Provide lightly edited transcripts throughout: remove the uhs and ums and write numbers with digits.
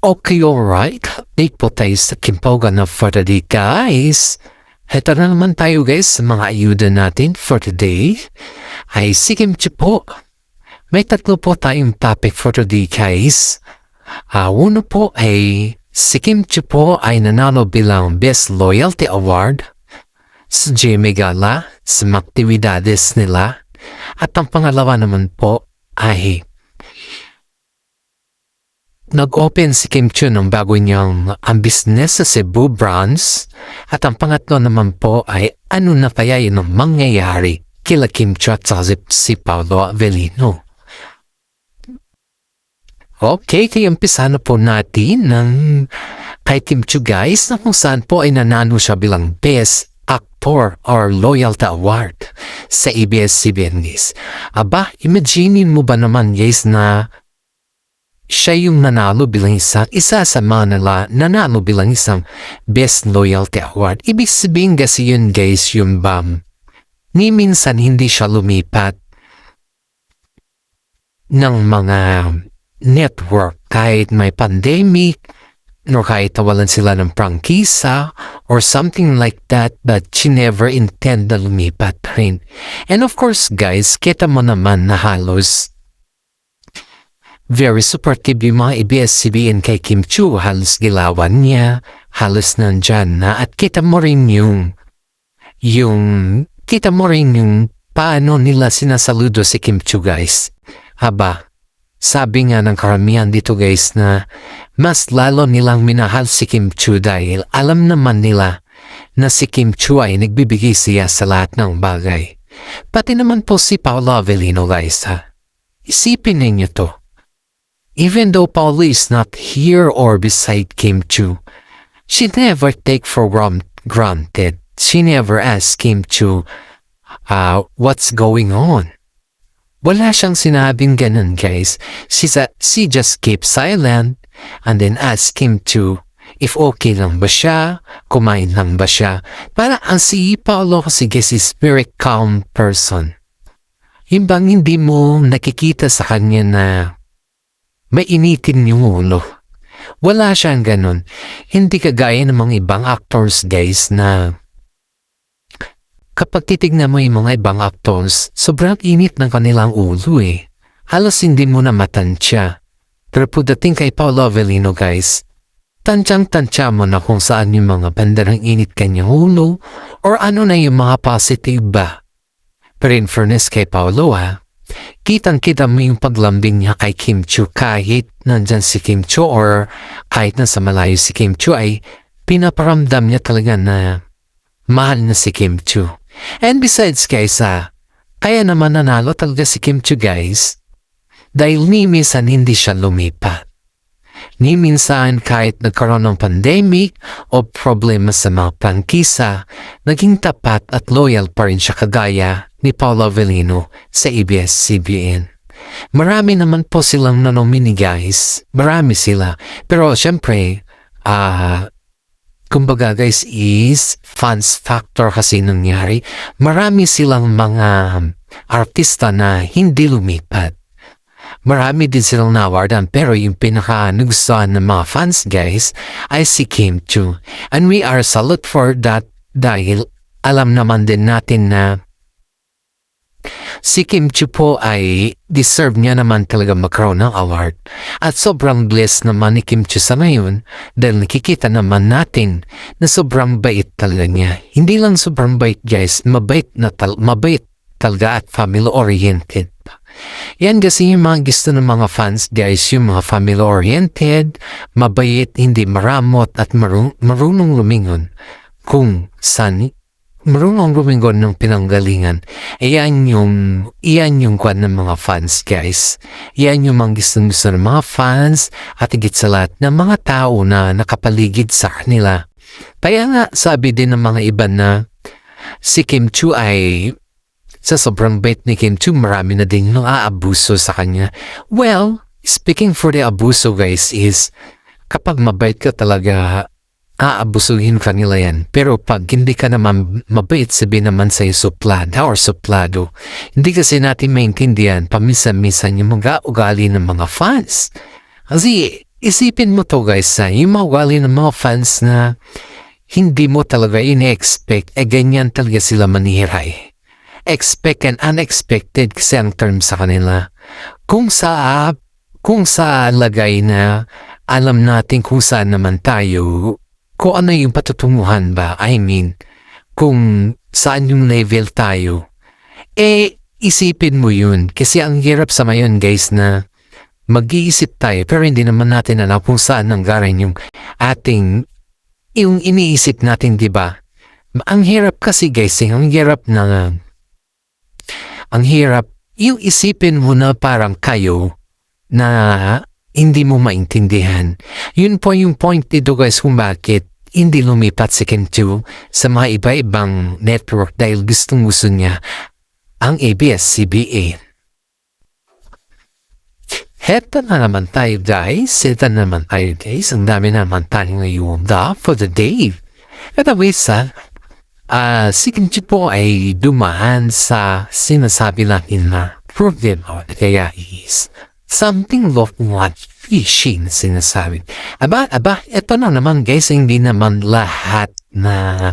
Okay, alright. Update po tayo sa Kimpoga na for today, guys. Heto na naman tayo, guys, sa mga ayuda natin for today. Ay si Kimchi po. May tatlo po tayong topic for today, guys. Una po ay si Kimchi po ay nanalo bilang Best Loyalty Award sa GMA Gala sa mga aktibidades nila. At ang pangalawa naman po ay nag-open si Kim Chu ng bago niyang ang business sa Cebu branch. At ang pangatlo naman po ay ano na kaya yun ang mangyayari kila Kim Chu at si Paolo Avellino. Okay, kaya umpisa na po natin ng kay Kim Chu, guys, na kung saan po ay nanalo siya bilang Best Actor or Loyalty Award sa ABS-CBN, guys. Aba, imaginin mo ba naman, guys, na siya yung nanalo bilang isa sa mga nanalo bilang isang Best Loyalty Award. Ibig sabihin kasi yun, guys, yung ni minsan hindi siya lumipat ng mga network kahit may pandemic or kahit tawalan sila ng prangkisa or something like that, but she never intend na lumipat rin. And of course, guys, kita mo naman na halos very supportive yung mga ABS-CBN kay Kim Chu. Halos gilawan niya, halos nandyan na. At kita mo rin yung paano nila sinasaludo si Kim Chu, guys. Haba, sabi nga ng karamihan dito, guys, na mas lalo nilang minahal si Kim Chu dahil alam naman nila na si Kim Chu ay nagbibigay siya sa lahat ng bagay. Pati naman po si Paolo Avellino, guys, ha. Isipin ninyo to. Even though Paolo is not here or beside Kim Chu, she never take for granted. She never ask Kim Chu what's going on. Wala siyang sinabing ganun, guys. She just keep silent and then ask Kim Chu if okay lang ba siya, kumain lang ba siya. Para ang si Paolo kasi, guys, is very calm person. Yung bang hindi mo nakikita sa kanya na may initin yung ulo. Wala siyang ganun. Hindi kagaya ng mga ibang actors, guys, na kapag titignan mo yung mga ibang actors, sobrang init ng kanilang ulo eh. Halos hindi mo na matansya. Pero pagdating kay Paolo Avellino, guys, tansyang-tansya mo na kung saan yung mga bandarang init kanyang ulo or ano na yung mga positive ba. Pero in fairness kay Paolo, kitang-kita mo yung paglambing niya kay Kim Chu kahit nandyan si Kim Chu or kahit nasa malayo si Kim Chu ay pinaparamdam niya talaga na mahal na si Kim Chu. And besides, guys, kaya naman nanalo talaga si Kim Chu, guys, dahil ni minsan hindi siya lumipat. Ni minsan kahit nagkaroon ng pandemic o problema sa mga prangkisa, naging tapat at loyal pa rin siya kagaya ni Paolo Avellino sa ABS-CBN. Marami naman po silang nanomini, guys. Marami sila. Pero syempre, kumbaga, guys, is fans factor kasi nangyari. Marami silang mga artista na hindi lumipat. Marami din silang nawardan, pero yung pinaka-nagustuhan ng mga fans, guys, ay si Kim Chu. And we are salute for that dahil alam naman din natin na si Kim Chu po ay deserve niya naman talaga magkaroon ng award. At sobrang blessed naman ni Kim Chu sa ngayon dahil nakikita naman natin na sobrang bait talaga niya. Hindi lang sobrang bait, guys, mabait talaga at family-oriented. Yan kasi yung mga gusto ng mga fans, guys, yung mga family-oriented, mabait, hindi maramot at marunong lumingon kung saan marunong lumingon ng pinanggalingan. Iyan yung kwan ng mga fans, guys. Iyan yung mga gusto ng mga fans at higit sa lahat ng mga tao na nakapaligid sa kanila. Kaya nga sabi din ng mga iba na si Kim Chu ay sa sobrang bait ni Kim Chu, marami na din aabuso sa kanya. Well, speaking for the abuso, guys, is kapag mabait ka talaga, aabusuhin kanila yan. Pero pag hindi ka naman mabait, sabihin naman sa'yo suplada or suplado. Hindi kasi natin maintindihan paminsan-minsan yung mga ugali ng mga fans. Kasi isipin mo to guys yung mga ugali ng mga fans na hindi mo talaga ine-expect, ganyan talaga sila manira Expect and unexpected kasi ang term sa kanila. Kung sa lagay na alam natin kung saan naman tayo, kung ano yung patutunguhan ba, I mean, kung saan yung level tayo, isipin mo yun. Kasi ang hirap sa mayon guys na mag-iisip tayo pero hindi naman natin alam kung saan nanggaling yung iniisip natin, di ba? Ang hirap kasi guys, ang hirap yung isipin mo na parang kayo na hindi mo maintindihan. Yun po yung point dito guys kung bakit hindi lumipat si Kim Chiu sa mga iba-ibang network dahil gusto niya ang ABS-CBN. Heto na naman tayo guys. Ang dami naman tayo ngayon for the day. At si Kim Chiu po ay dumaan sa sinasabi natin na problema. Kaya is something like fishing sinasabi. Ito na naman guys, hindi naman lahat na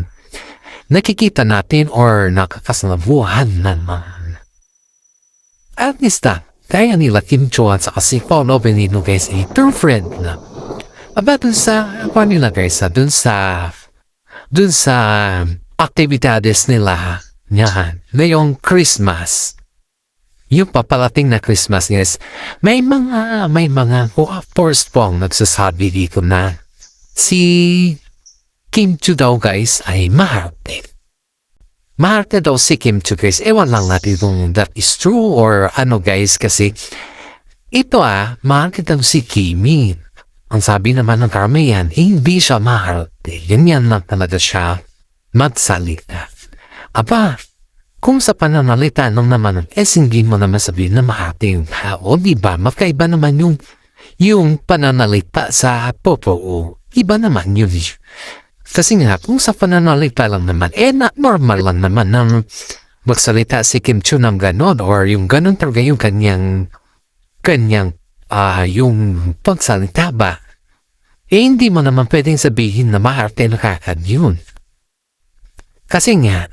nakikita natin or nakakasalabuhan naman. At least kaya nila Kim Chiu at saka si Paolo Benigno guys ay true friend na. Dun sa, dun sa aktibidades nila ngayong Christmas. Yung papalating na Christmas guys, may mga first pong nagsasabi dito na si Kim Chiu daw guys ay maharte. Maharte daw si Kim Chiu guys. Ewan lang natin kung that is true or ano guys kasi ito maharte daw si Kimi. Ang sabi naman ng karamihan, hindi siya maharte. Ganyan lang talaga siya magsalita. Kung sa pananalita nung naman, hindi mo naman sabihin na mahati yung tao, di ba? Magkaiba naman yung pananalita sa totoo. Iba naman yun. Kasi nga, kung sa pananalita lang naman, normal lang naman na magsalita si Kim Chiu ng ganon or yung ganon talaga yung kanyang yung pagsalita ba? Hindi mo naman pwedeng sabihin na maharte na kakad yun. Kasi nga,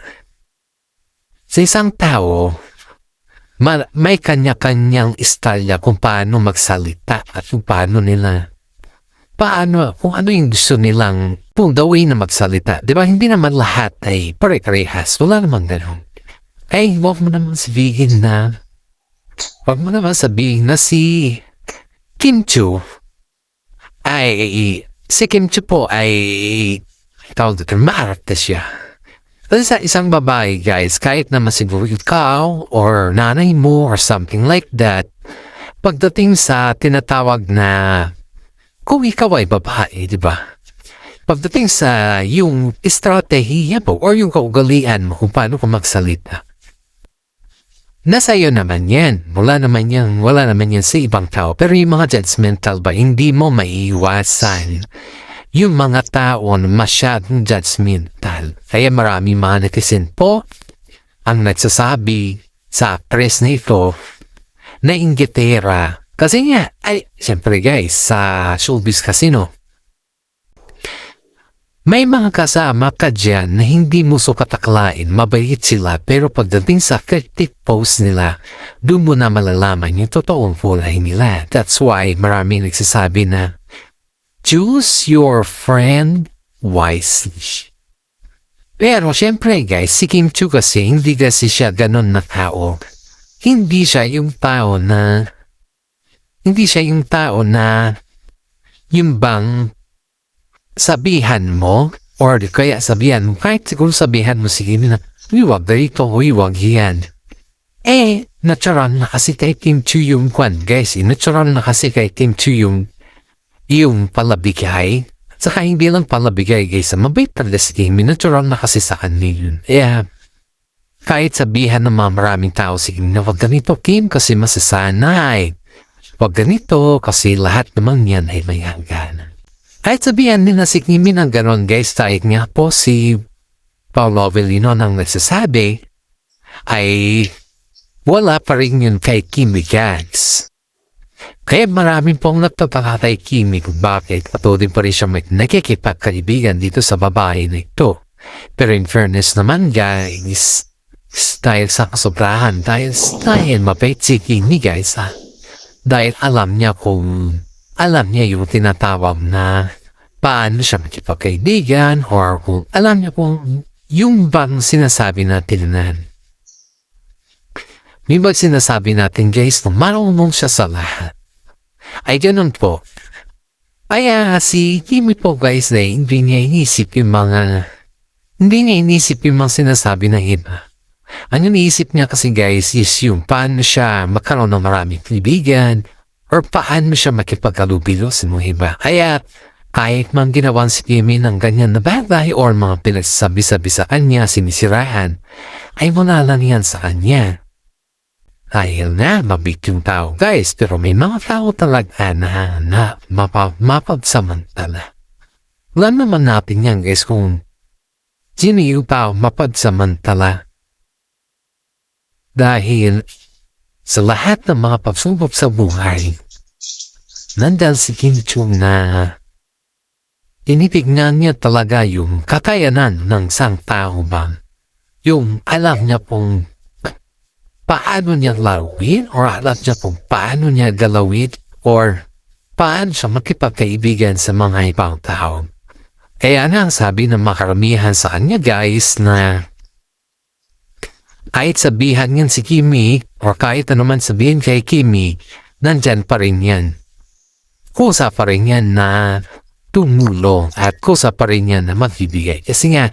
sa isang tao, may kanya-kanyang istalya kung paano magsalita at kung paano kung ano yung gusto nilang kung the way na magsalita. Diba? Hindi naman lahat ay pare-parehas. Wala naman ganun. Huwag mo naman sabihin na si Kim Chiu po ay maarte siya. Sa isang babae guys, kahit naman siguro ikaw or nanay mo or something like that, pagdating sa tinatawag na kung ikaw ay babae, di ba? Pagdating sa yung estratehiya mo or yung kaugalian mo kung paano ka magsalita, nasa iyo naman yan. Wala naman yan sa ibang tao. Pero yung mga judgmental ba, hindi mo maiiwasan yung mga tao na masyadong judgmental. Kaya marami mga netizen po ang nagsasabi sa actress na ito na inggitera. Kasi nga, siyempre guys, sa showbiz casino, may mga kasama ka dyan na hindi mo sukataklain, mabait sila, pero pagdating sa critic post nila, doon mo na malalaman yung totoong kulay nila. That's why marami nagsasabi na, choose your friend wisely. Pero syempre guys, si Kim Chiu kasi hindi kasi siya ganon na tao. Hindi siya yung tao yung bang sabihan mo or kaya sabihan mo, kahit siguro sabihan mo sige na huwag dito, huwag yan. Natural na kasi kay Kim Chiu yung kwan guys. Natural na kasi kay Kim Chiu yung palabigay. Saka hindi lang palabigay guys. Mabait talaga si Kim. Natural na kasi sa kanila yun. Kahit sabihan ng mga maraming tao si Kim na wag ganito Kim kasi masasanay. Wag ganito kasi lahat naman yan ay may hangganan. Kahit sabihan nila si Kim ng ganon guys. Kahit nga po si Paolo Benigno nang nagsasabi ay wala pa rin yun kay Kim guys. Kaya maraming pong nagtataka kay Kimi kung bakit patuloy pa rin siya may nakikipagkaibigan dito sa babae na ito. Pero in fairness naman guys, dahil sa kasobrahan, dahil mabait si Kimi guys dahil alam niya yung tinatawag na paano siya makipagkaibigan or kung alam niya kung yung bang sinasabi natin na may bang sinasabi natin guys na marunong siya sa lahat. Ay ganun po. Kaya si Kimi po guys na hindi niya inisip yung mga sinasabi ng iba. Ang iniisip niya kasi guys is yung paano siya magkaroon ng maraming kaibigan or paano siya makipagkalubilo sa mga iba. Kaya kahit man ginawan si Kimi ng ganyan na bagay or mga pinagsasabi-sabi sa kanya, sinisirahan, ay wala lang yan sa kanya. Dahil na mabit yung tao guys, pero may mga tao talaga na mapagsamantala. Alam naman natin yan guys kung sino yung tao mapagsamantala. Dahil sa lahat ng mga pagsubok sa buhay, nandal si Kim Chung na tinitignan niya talaga yung kakayanan ng isang tao ba. Yung alam niya pong paano niya laruin or alam niya kung paano niya galawin or paano siya makipagkaibigan sa mga ibang tao. Kaya nga sabi ng makaramihan sa kanya guys na kahit sabihan yan si Kimi or kahit anuman sabihin kay Kimi, nandyan pa rin yan. Kusa pa rin yan na tumulong at kusa pa rin yan na magbibigay. Kasi nga,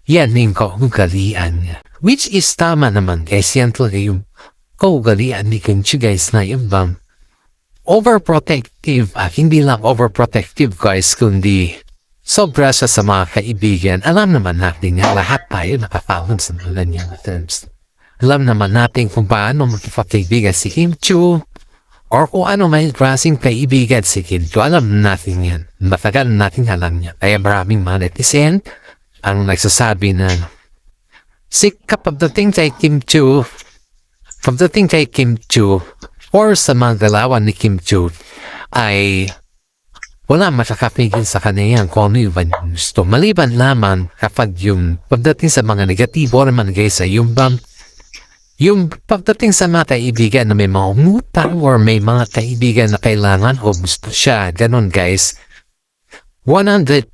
yan yung kaugalian niya. Which is tama naman guys, yan talaga yung kaugalian ni Kimchi guys na yung bang overprotective. Hindi lang overprotective guys, kundi sobra siya sa mga kaibigan. Alam naman natin yan, lahat tayo nakapalon sa mga niyang terms. Alam naman natin kung paano magkipagkaibigan si Kim Chu or kung ano may klaseng kaibigan si Kim Chu. Alam natin yan. Matagal natin alam yan. Kaya maraming mga netizen ang nagsasabi na pagdating kay Kim Chu or sa mga galawan ni Kim Chu ay wala makakapigil sa kanya yan kung ano yung gusto. Maliban lamang kapag yung pagdating sa mga negatibo naman guys ay yung pagdating sa mga kaibigan na may mga umutang or may mga kaibigan na kailangan o gusto siya. Ganon guys. 100%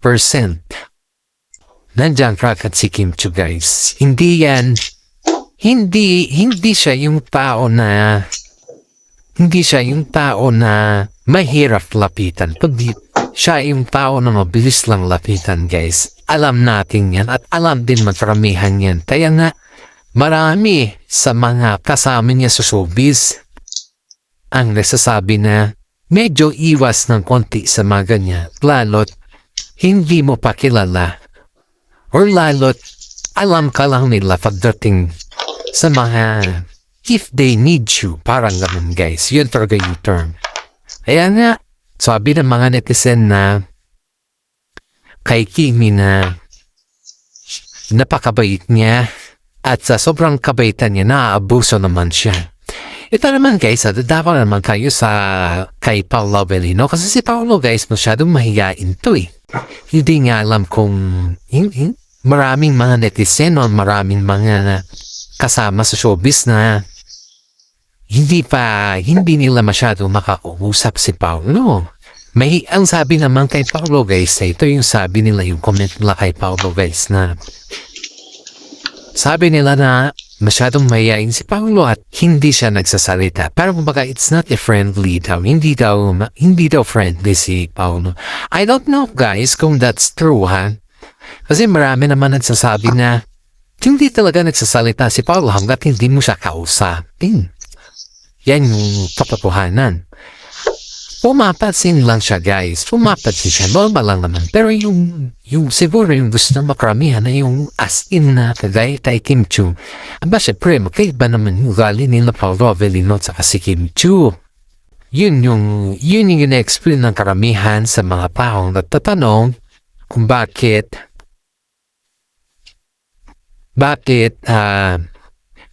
nandiyan rakat si Kim Chu guys. Hindi siya yung tao na mahirap lapitan. Siya yung tao na mabilis lang lapitan guys. Alam natin yan at alam din makaramihan yan. Kaya nga marami sa mga kasama niya sa showbiz ang nasasabi na medyo iwas ng konti sa mga ganyan. Lalo't hindi mo pa kilala. Or lalo't alam ka lang nila pagdating sa mga if they need you. Parang ganun guys. Yun talaga yung term. Kaya nga, sabi ng mga netizen na kay Kimi na napakabait niya at sa sobrang kabaitan niya naaabuso naman siya. Ito naman guys, dapat naman kayo kay Paolo Avellino kasi si Paolo guys masyadong mahihain to eh. Hindi nga alam kung maraming mga netizen o maraming mga kasama sa showbiz na hindi nila masyado makausap si Paolo. Ang sabi naman kay Paolo guys, ito yung sabi nila, yung comment nila kay Paolo guys na sabi nila na masyadong mayayain si Paolo at hindi siya nagsasalita. Pero kumbaga it's not a friendly daw. Hindi daw friendly si Paolo. I don't know guys kung that's true ha. Kasi marami naman nagsasabi na hindi talaga nagsasalita si Paolo hanggat hindi mo siya kausapin. Yan yung katotohanan. Pumapansin lang siya guys. Pumapansin siya. Normal lang naman. Pero yung siguro yung gusto na makaramihan na yung as in na kagaya kay Kim Chu. Aba syempre magkaiba naman yung gali nila Paolo Avellino at saka si Kim Chu. Yun yung in-explain ng karamihan sa mga taong nagtatanong kung bakit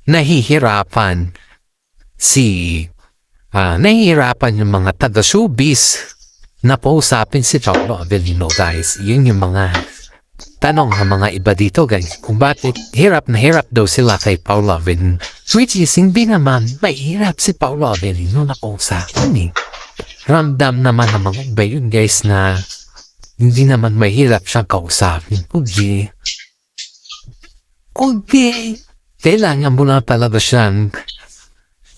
nahihirapan si nahihirapan yung mga taga-showbiz na pausapin si Paolo Avellino, guys. Yun yung mga tanong ng mga iba dito, guys. Kung bakit hirap na hirap daw sila kay Paolo Avellino. Which is, hindi naman mahirap si Paolo Avellino na pausapin eh. Ramdam naman ng mga iba yun, guys, na hindi naman mahirap siyang kausapin. Kundi, kailangan mo na talaga siyang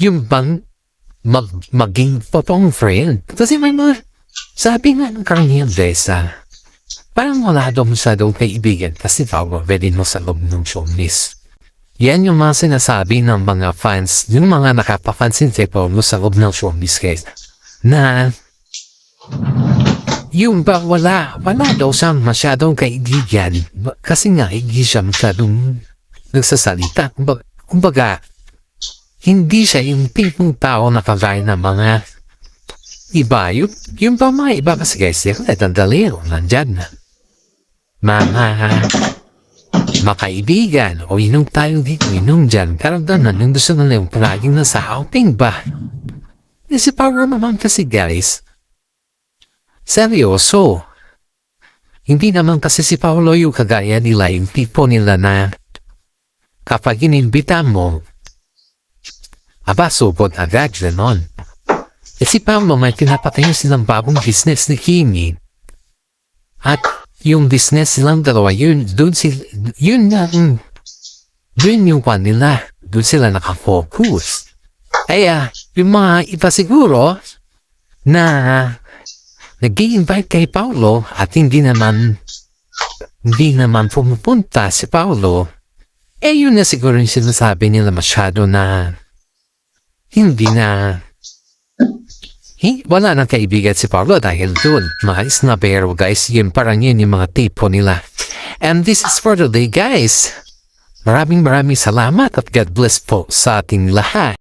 yung bang maging totoong friend. Kasi may mga, sabi nga ng karamihan, guys, parang wala daw masyadong kaibigan kasi Paolo Avellino sa loob ng showbiz. Yan yung mga sinasabi ng mga fans, yung mga nakapapansin si Paolo sa loob ng showbiz, guys, na yung ba wala daw siyang masyadong kaibigan kasi nga hindi siya masyadong nagsasalita. Kumbaga, hindi siya yung tipong tao na kagaya ng mga iba. Yung pa mga iba kasi, guys, nadandalero, nandyan na. Mga makaibigan o inom tayo dito, inom dyan. Karamdaman yung gusto na yung palaging nasa outing ba? Si Paolo naman kasi, guys, seryoso. Hindi naman kasi si Paolo yung kagaya nila, yung tipo nila na kapag inimbita mo, subot agad ganon. Si Paolo may pinapatayo silang bagong business ni Kimi. At yung business silang dalawa, yun yung pan nila. Doon sila nakafocus. Kaya, yung mga iba siguro na nag-i-invite kay Paolo at hindi naman pumupunta si Paolo, yun na siguro yung sinasabi nila masyado na wala nang kaibigan si Paolo dahil doon. Maayos na pero, guys, yun parang yun yung mga tipo nila. And this is for today, guys. Maraming salamat at God bless po sa ating lahat.